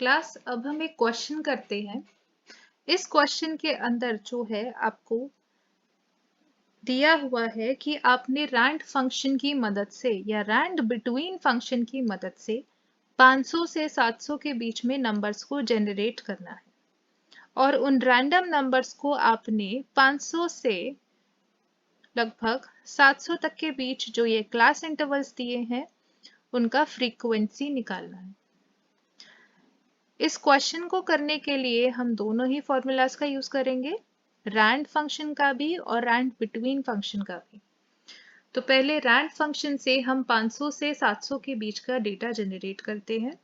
Class अब हम एक क्वेश्चन करते हैं। इस क्वेश्चन के अंदर जो है आपको दिया हुआ है कि आपने रैंड फंक्शन की मदद से या रैंड बिटवीन फंक्शन की मदद से 500 से 700 के बीच में नंबर्स को जनरेट करना है और उन रैंडम नंबर्स को आपने 500 से लगभग 700 तक के बीच जो ये क्लास इंटरवल्स दिए हैं उनका फ्रीक्वेंसी निकालना है। इस क्वेश्चन को करने के लिए हम दोनों ही फॉर्मूलाज का यूज करेंगे, रैंड फंक्शन का भी और रैंड बिटवीन फंक्शन का भी। तो पहले रैंड फंक्शन से हम 500 से 700 के बीच का डेटा जनरेट करते हैं।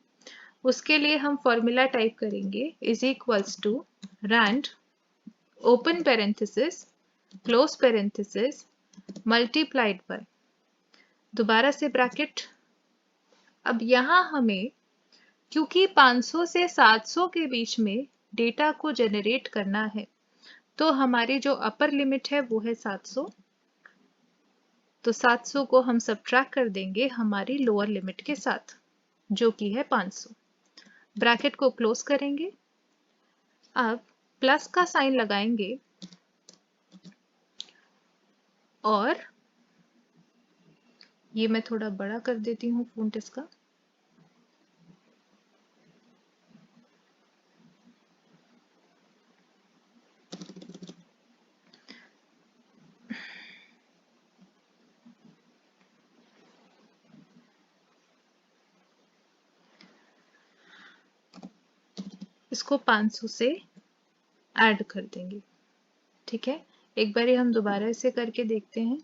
उसके लिए हम फॉर्मूला टाइप करेंगे is equals to rand open parenthesis close parenthesis multiplied by, दोबारा से ब्रैकेट। अब यहाँ हमें क्योंकि 500 से 700 के बीच में डेटा को जनरेट करना है तो हमारी जो अपर लिमिट है वो है 700। तो 700 को हम सब्ट्रैक्ट कर देंगे हमारी लोअर लिमिट के साथ जो कि है 500। ब्रैकेट को क्लोज करेंगे। अब प्लस का साइन लगाएंगे और ये मैं थोड़ा बड़ा कर देती हूँ फॉन्ट इसका। इसको 500 से ऐड कर देंगे। ठीक है, एक बार हम दोबारा इसे करके देखते हैं।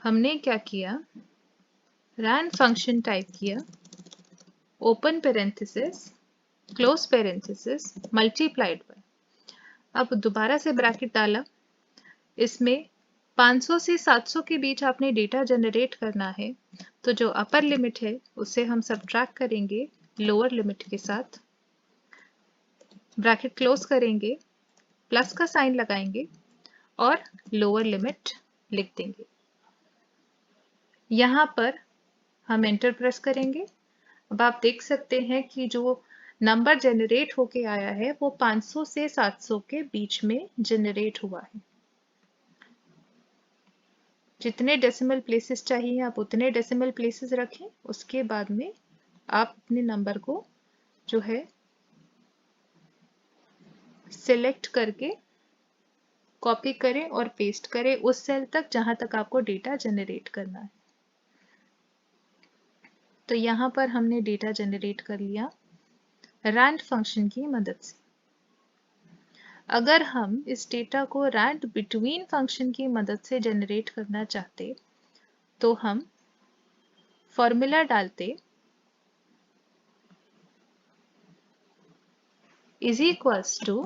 हमने क्या किया, रैंड फंक्शन टाइप किया, open parenthesis close parenthesis multiplied bye. अब दोबारा से ब्रैकेट डाला, इसमें 500 से 700 के बीच आपने डेटा जनरेट करना है तो जो अपर लिमिट है उसे हम सब्ट्रैक्ट करेंगे लोअर लिमिट के साथ। ब्रैकेट क्लोज करेंगे, प्लस का साइन लगाएंगे और लोअर लिमिट लिख देंगे। यहाँ पर हम एंटर प्रेस करेंगे। अब आप देख सकते हैं कि जो नंबर जनरेट होके आया है वो 500 से 700 के बीच में जनरेट हुआ है। जितने डेसिमल प्लेसेस चाहिए आप उतने डेसिमल प्लेसेस रखें। उसके बाद में आप अपने नंबर को जो है सिलेक्ट करके कॉपी करें और पेस्ट करें उस सेल तक जहां तक आपको डेटा जनरेट करना है। तो यहाँ पर हमने डेटा जनरेट कर लिया रैंड फंक्शन की मदद से। अगर हम इस डेटा को रैंड बिटवीन फंक्शन की मदद से जनरेट करना चाहते तो हम फॉर्मूला डालते is equals to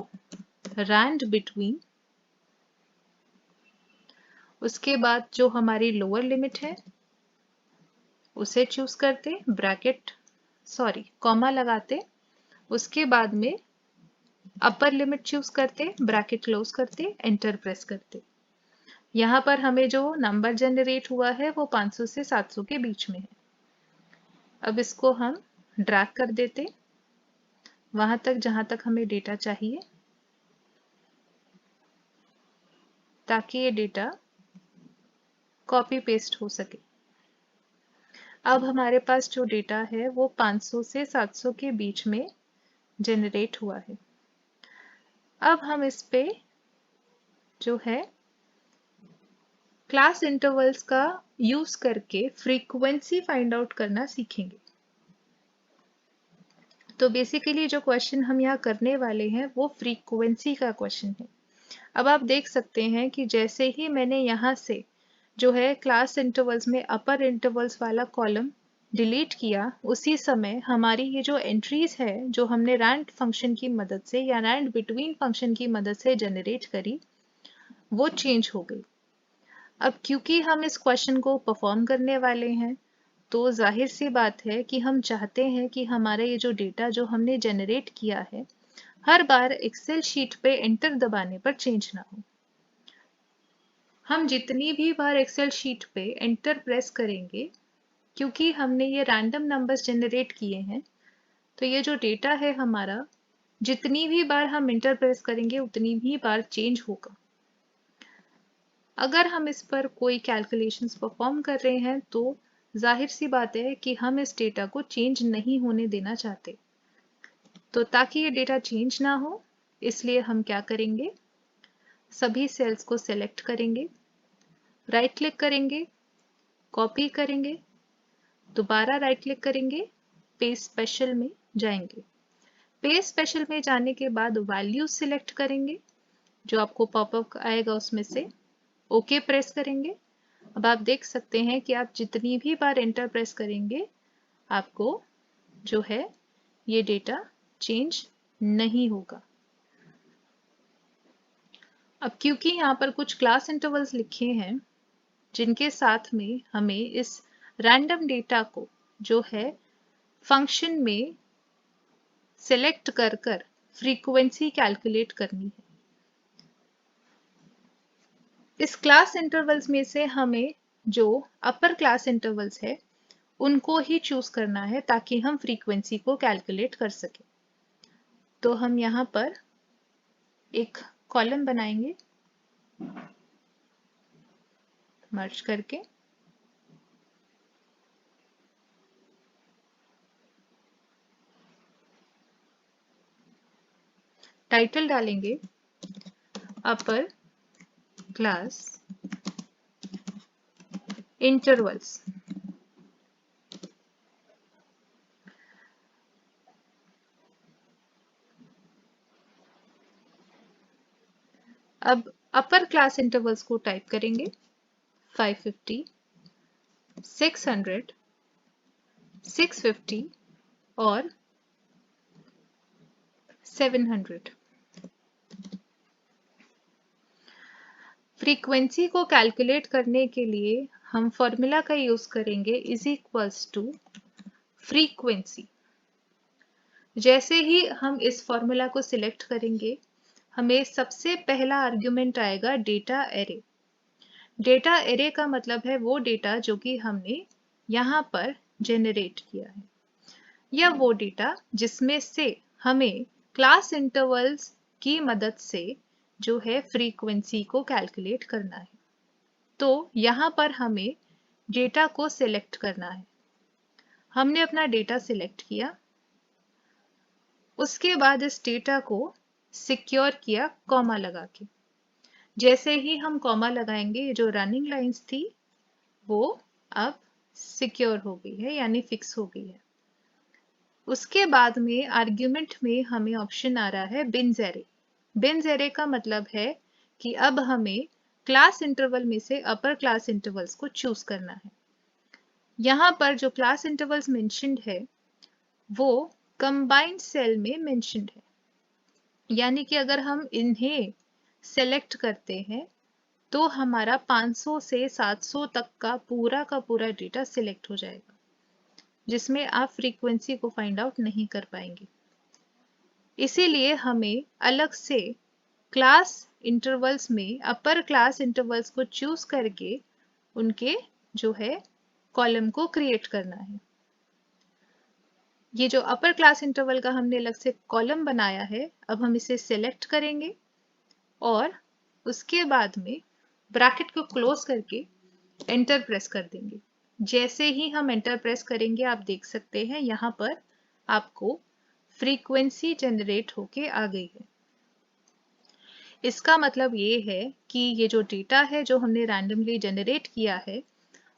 rand between, उसके बाद जो हमारी लोअर लिमिट है उसे चूज करते, ब्रैकेट कॉमा लगाते, उसके बाद में अपर लिमिट चूज करते, ब्रैकेट क्लोज करते, एंटर प्रेस करते। यहाँ पर हमें जो नंबर जनरेट हुआ है वो 500 से 700 के बीच में है। अब इसको हम ड्रैग कर देते वहां तक जहां तक हमें डेटा चाहिए ताकि ये डेटा कॉपी पेस्ट हो सके। अब हमारे पास जो डेटा है वो 500 से 700 के बीच में जनरेट हुआ है। अब हम इस पे जो है क्लास इंटरवल्स का यूज करके फ्रीक्वेंसी फाइंड आउट करना सीखेंगे। तो बेसिकली जो क्वेश्चन हम यहाँ करने वाले हैं वो फ्रीक्वेंसी का क्वेश्चन है। अब आप देख सकते हैं कि जैसे ही मैंने यहाँ से जो है क्लास इंटरवल्स में अपर इंटरवल्स वाला कॉलम डिलीट किया, उसी समय हमारी ये जो एंट्रीज है जो हमने रैंड फंक्शन की मदद से या रैंड बिटवीन फंक्शन की मदद से जनरेट करी वो चेंज हो गई। अब क्योंकि हम इस क्वेश्चन को परफॉर्म करने वाले हैं तो जाहिर सी बात है कि हम चाहते हैं कि हमारा ये जो डेटा जो हमने जनरेट किया है हर बार एक्सेल शीट पे एंटर दबाने पर चेंज ना हो। हम जितनी भी बार एक्सेल शीट पे एंटर प्रेस करेंगे, क्योंकि हमने ये रैंडम नंबर्स जनरेट किए हैं, तो ये जो डेटा है हमारा, जितनी भी बार हम एंटर प्रेस करेंगे उतनी भी बार चेंज होगा। अगर हम इस पर कोई कैलकुलेशंस परफॉर्म कर रहे हैं तो जाहिर सी बात है कि हम इस डेटा को चेंज नहीं होने देना चाहते। तो ताकि ये डेटा चेंज ना हो, इसलिए हम क्या करेंगे, सभी सेल्स को सेलेक्ट करेंगे, राइट क्लिक करेंगे, कॉपी करेंगे, दोबारा राइट क्लिक करेंगे, पेस्ट स्पेशल में जाएंगे। पेस्ट स्पेशल में जाने के बाद वैल्यू सिलेक्ट करेंगे, जो आपको पॉपअप आएगा उसमें से ओके प्रेस करेंगे। अब आप देख सकते हैं कि आप जितनी भी बार एंटर प्रेस करेंगे आपको जो है ये डेटा चेंज नहीं होगा। अब क्योंकि यहाँ पर कुछ क्लास इंटरवल्स लिखे हैं जिनके साथ में हमें इस रैंडम डेटा को जो है फंक्शन में सेलेक्ट कर कर फ्रीक्वेंसी कैलकुलेट करनी है। इस क्लास इंटरवल्स में से हमें जो अपर क्लास इंटरवल्स है उनको ही चूज करना है ताकि हम फ्रीक्वेंसी को कैलकुलेट कर सकें। तो हम यहाँ पर एक कॉलम बनाएंगे मर्ज करके, टाइटल डालेंगे अपर क्लास इंटरवल्स। अब अपर क्लास इंटरवल्स को टाइप करेंगे 550, 600, 650 और 700। फ्रीक्वेंसी को कैलकुलेट करने के लिए हम फॉर्मूला का यूज करेंगे इज इक्वल्स टू फ्रीक्वेंसी। जैसे ही हम इस फॉर्मूला को सिलेक्ट करेंगे हमें सबसे पहला आर्गुमेंट आएगा डेटा एरे। डेटा एरे का मतलब है वो डेटा जो कि हमने यहाँ पर जेनरेट किया है, या वो डेटा जिसमें से हमें क्लास इंटरवल्स की मदद से जो है फ्रीक्वेंसी को कैलकुलेट करना है। तो यहाँ पर हमें डेटा को सिलेक्ट करना है। हमने अपना डेटा सिलेक्ट किया, उसके बाद इस डेटा को सिक्योर किया कॉमा लगा के। जैसे ही हम कॉमा लगाएंगे जो रनिंग लाइंस थी वो अब सिक्योर हो गई है यानी फिक्स हो गई है। उसके बाद में आर्ग्यूमेंट में हमें ऑप्शन आ रहा है बिन्स एरे। बिन्स एरे का मतलब है कि अब हमें क्लास इंटरवल में से अपर क्लास इंटरवल्स को चूज करना है। यहाँ पर जो क्लास इंटरवल्स मेंशन्ड है वो कंबाइंड सेल में मेंशन्ड है, यानी कि अगर हम इन्हें सेलेक्ट करते हैं तो हमारा 500 से 700 तक का पूरा डेटा सिलेक्ट हो जाएगा, जिसमें आप फ्रीक्वेंसी को फाइंड आउट नहीं कर पाएंगे। इसीलिए हमें अलग से क्लास इंटरवल्स में अपर क्लास इंटरवल्स को चूज करके उनके जो है कॉलम को क्रिएट करना है। ये जो अपर क्लास इंटरवल का हमने अलग से कॉलम बनाया है, अब हम इसे सिलेक्ट करेंगे और उसके बाद में ब्रैकेट को क्लोज करके एंटर प्रेस कर देंगे। जैसे ही हम एंटर प्रेस करेंगे आप देख सकते हैं यहाँ पर आपको फ्रीक्वेंसी जनरेट होके आ गई है। इसका मतलब ये है कि ये जो डेटा है जो हमने रैंडमली जनरेट किया है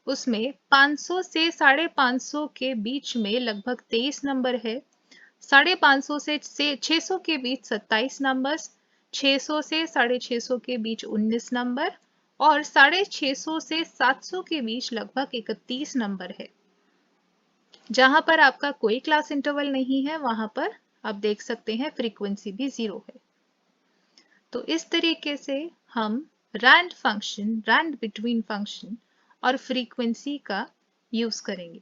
उसमें 500 से 550 के बीच में लगभग 23 नंबर है, 550 से 600 के बीच 27 नंबर, 600 से 650 के बीच 19 नंबर और 650 से 700 के बीच लगभग 31 नंबर है। जहां पर आपका कोई क्लास इंटरवल नहीं है वहां पर आप देख सकते हैं फ्रीक्वेंसी भी 0 है। तो इस तरीके से हम rand function, rand between function और फ्रीक्वेंसी का यूज करेंगे।